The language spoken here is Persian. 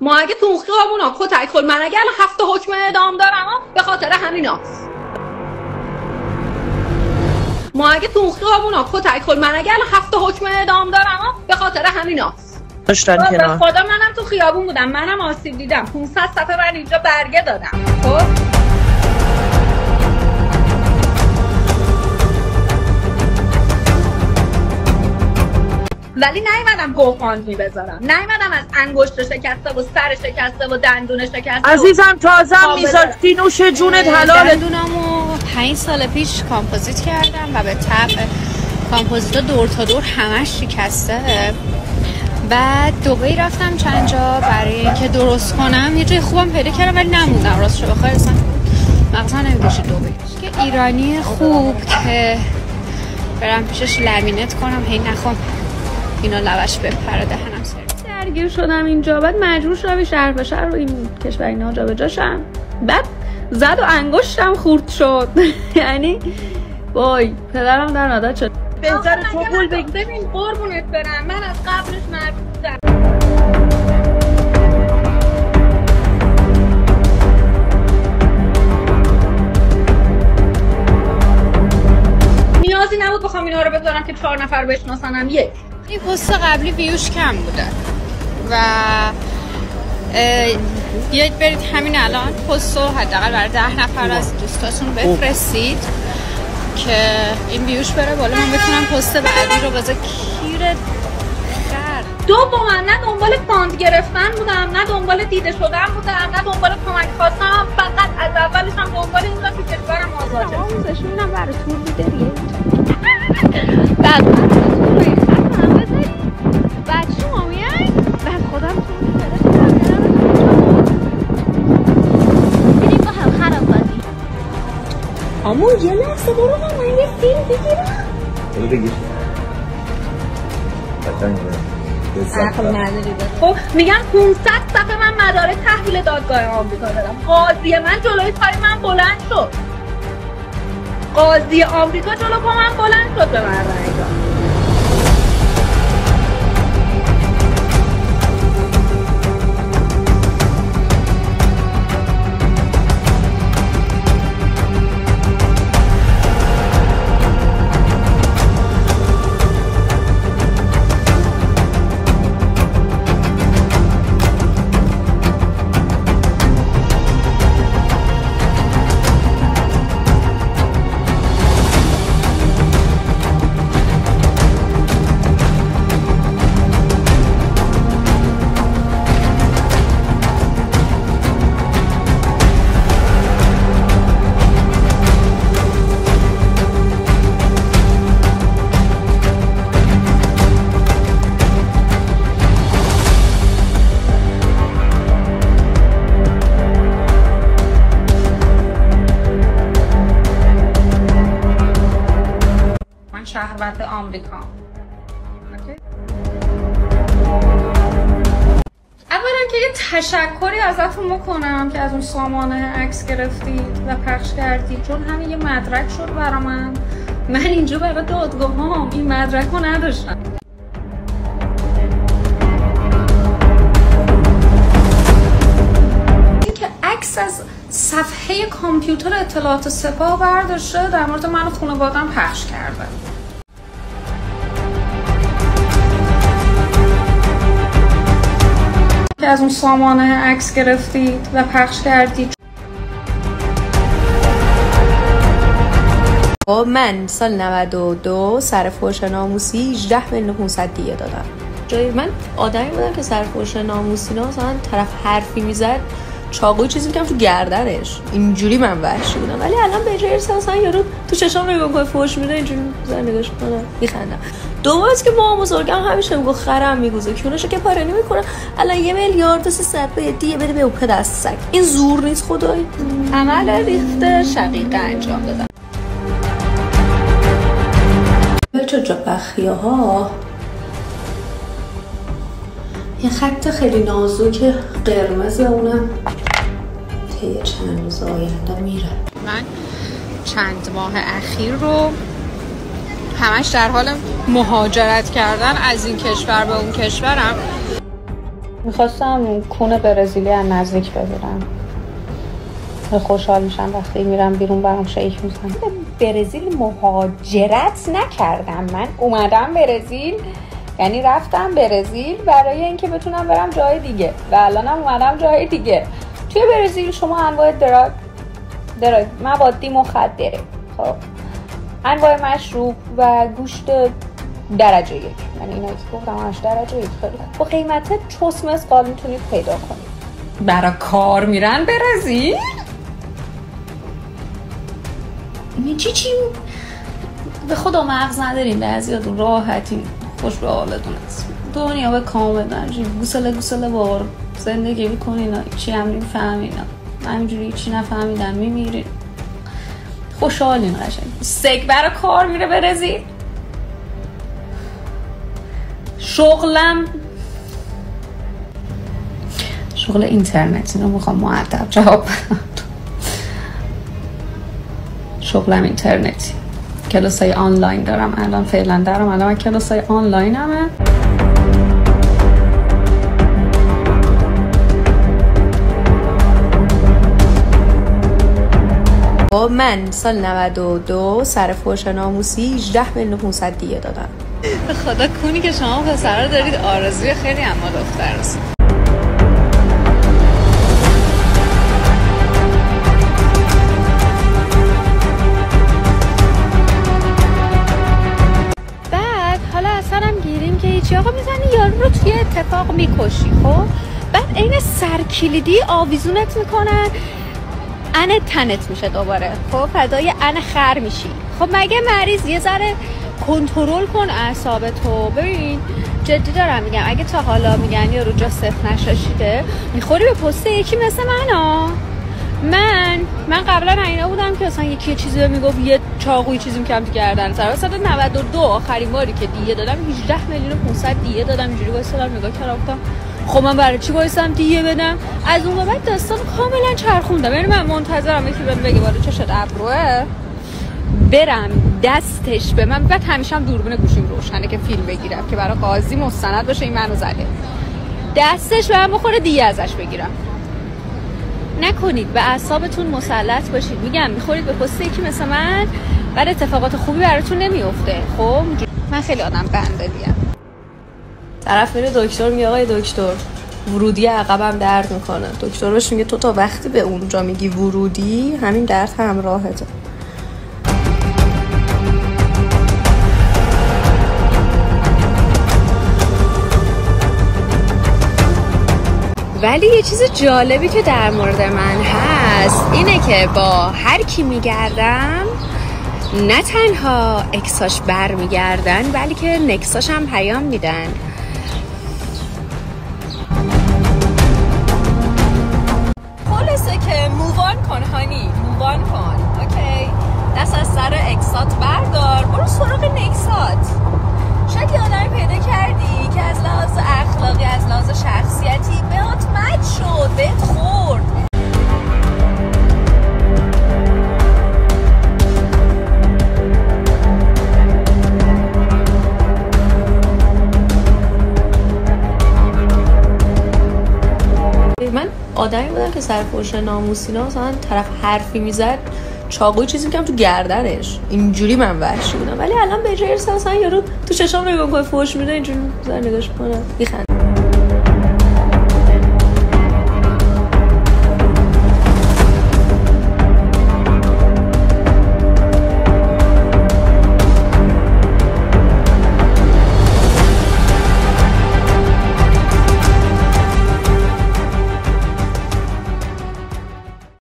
ما اگه تو خیابونا کتک خورد، من اگه 7 حکم اعدام دارم به خاطر همیناست. ما اگه تو خیابونا کتک خورد، من اگه 7 حکم اعدام دارم به خاطر همیناست. داشتن کنار. خدا منم تو خیابون بودم، منم آسیب دیدم. 500 صفحه من اینجا برگه دادم. خب ولی نیومدم گوفاندمی بذارم، نیومدم از انگشت شکسته و سر شکسته و دندون شکسته. عزیزم تازم میذاشتی نوش جونت حلاله. دندونمو 5 سال پیش کامپوزیت کردم و به طبع کامپوزیت دور تا دور همش شکسته. بعد دبی رفتم چند جا برای اینکه درست کنم، یه جای خوبم پیدا کردم ولی نموندم. راستش بخوای اصلا مغزم نمی‌کشه دبی. که ایرانی خوب که برم پیشش لمینت کنم، هی نخوام اینا لبش بپره دهنم سر. درگیر شدم اینجا، بعد مجبور شدم شهر به شهر رو این کشور اینا جابجا شم. بعد زد و انگشتم خورد شد. یعنی وای پدرم در نادر شد. بهتر تو پول بگی. ببین قربونت برم، من از قبلش مربوطم. نیازی نبود بخوام اینا رو بذارم که 4 نفر بشناسنم. این پست قبلی ویوش کم بوده و بیاید برید همین الان پست رو حداقل برای 10 نفر از دوستاتون بفرستید که این ویوش بره بالا، من بتونم پست بعدی رو بذارم. کیر خر دوما نه دنبال فاند گرفتن بودم، نه دنبال دیده شدن بودم، نه دنبال کمک خواستم. فقط از اولش هم دنبال این بودم که کشورم آزاده. آموزش میدم برای تور بیدریه. بعد بعد شما میای بعد خودم تو بریم با هم خراب بازی. امو یه لحظه برو من یه فیلم بگیرم. برو بگیر. خب میگم 500 صفحه من مدارک تحویل دادگاه آمریکا دادم. قاضی من جلوی پای من بلند شد. قاضی آمریکا جلو پای من بلند شد به من رأی داد. شهروند آمریکا. اولا که یه تشکری ازتون بکنم که از اون سامانه عکس گرفتید و پخش کردید، چون همین یه مدرک شد برا من اینجا برای دادگاهام این مدرک رو نداشتم. این که عکس از صفحه کامپیوتر اطلاعات سپاه برداشته در مورد من و خانواده‌ام پخش کرده. که از اون سامانه عکس گرفتید و پخش کردید. من سال 92 سر فحش ناموسی 18,500,000 دیگه دادم. جای من آدمی بودم که سر فحش ناموسی مثلا طرف حرفی میزد چاقوی چیزی میکنم تو گردنش، اینجوری من وحشی بودم. ولی الان به جای مثلا یارو تو چشام نگاه میکنه فحش میده اینجوری مثلا نگاش میکنم میخندم. دوباره که مامان بزرگم همیشه میگه خرم میگوزه کونشو که پاره نمیکنه. الان 1,300,000 دیگه بده به اوپه دست سگ. این زور نیست خدایی. عمل ریخته شقیقه انجام دادم. چه بخیه ها یه خط خیلی نازک قرمز، اونم طی چند روز آینده میره. من چند ماه اخیر رو همش در حال مهاجرت کردن از این کشور به اون کشورم. میخواستم کون برزیلی از نزدیک ببینم. خوشحال میشم وقتی میرم بیرون برام شیک میزنم. برزیل مهاجرت نکردم، من اومدم برزیل، یعنی رفتم برزیل برای اینکه بتونم برم جای دیگه و الانم اومدم جای دیگه. توی برزیل شما انواع دراگ مواد مخدره، خب انواع مشروب و گوشت درجه 1، یعنی اینا که گفتم همش درجه 1 خیلی خوب با قیمت چوس مسقال میتونید پیدا کنید. برای کار میرن برزیل؟ این چی به خدا مغز نداریم، بعضیاتون راحتین، خوش به حالتون هست، دنیا به کام بدن، گوسله بار زندگی میکنین، چی هم نمیفهمین، همینجوری چی نفهمیدن میمیرین، خوشحالین قشنگ. سگ برای کار میره برزیل؟ شغل اینترنت، اینو میخوام مؤدب جواب بدم. شغلم اینترنتی، کلاسای آنلاین دارم الان، فعلا دارم الان کلاسای آنلاین همه. من سال 92 سر فحش ناموسی 18,500,000 دیه دادم. به خدا کونی که شما پسرا دارید آرزوی خیلی اما دختر است. بعد حالا اصلا هم گیریم که هیچی، آقا میزنی یارو رو توی اتفاق میکشی، خب بعد این سرکلیدی آویزونت میکنن، تنت میشه دوباره، خب فدای خر میشی. خب مگه مریض یه ذره کنترل کن اعصابتو. ببین جدی دارم میگم، اگه تا حالا میگن یا رو جا صفر نشاشیده میخوری به پست یکی مثل من قبلا اینا بودم که اصلا یکی چیزی به میگفت یه چاقوی چیزی میکنم تو گردن سر. سال 92 آخرین باری که دیه دادم 18,500,000 دیه دادم. اینجوری وایسادم نگاه کردم، خب من برای چی وایسم دیه بدم؟ از اون بعد داستان کاملا چرخوندم، یعنی من منتظرم یکی بهم بگه بالا چه شد ابروه برم دستش به من. بعد همیشه هم دوربین گوشیم روشنه که فیلم بگیرم که برای قاضی مستند باشه این منو زده، دستش به من بخوره دیگه ازش بگیرم. نکنید، به اعصابتون مسلط باشید. میگم میخورید به پست یکی مثل من، بعد اتفاقات خوبی براتون نمیفته. خب من خیلی آدم بنده‌ایم. طرف میره دکتر میگه آقای دکتر ورودی عقبم درد میکنه. دکتر بهش میگه تو تا وقتی به اونجا میگی ورودی همین درد همراهته. ولی یه چیز جالبی که در مورد من هست اینه که با هر کی میگردم نه تنها اکساش بر میگردن بلکه نکساش هم پیام میدن. خلاصه که مووان کن هانی، مووان کن، اوکی؟ دست از سر اکسات بردار، برو سراغ نکسات. شاید یه آدمی پیدا کردی که از لحاظ اخلاقی، از لحاظ شخصیتی بهت مچ شد، بهت خورد. من آدمی بودم که سر فحش ناموسینا مثلا طرف حرفی میزد چاقوی چیزی میکنم تو گردنش، اینجوری من وحشی بودم. ولی الان به جای مثلا یارو تو چشام نگاه کنه فحش میده اینجوری نگاش کنه میخنده.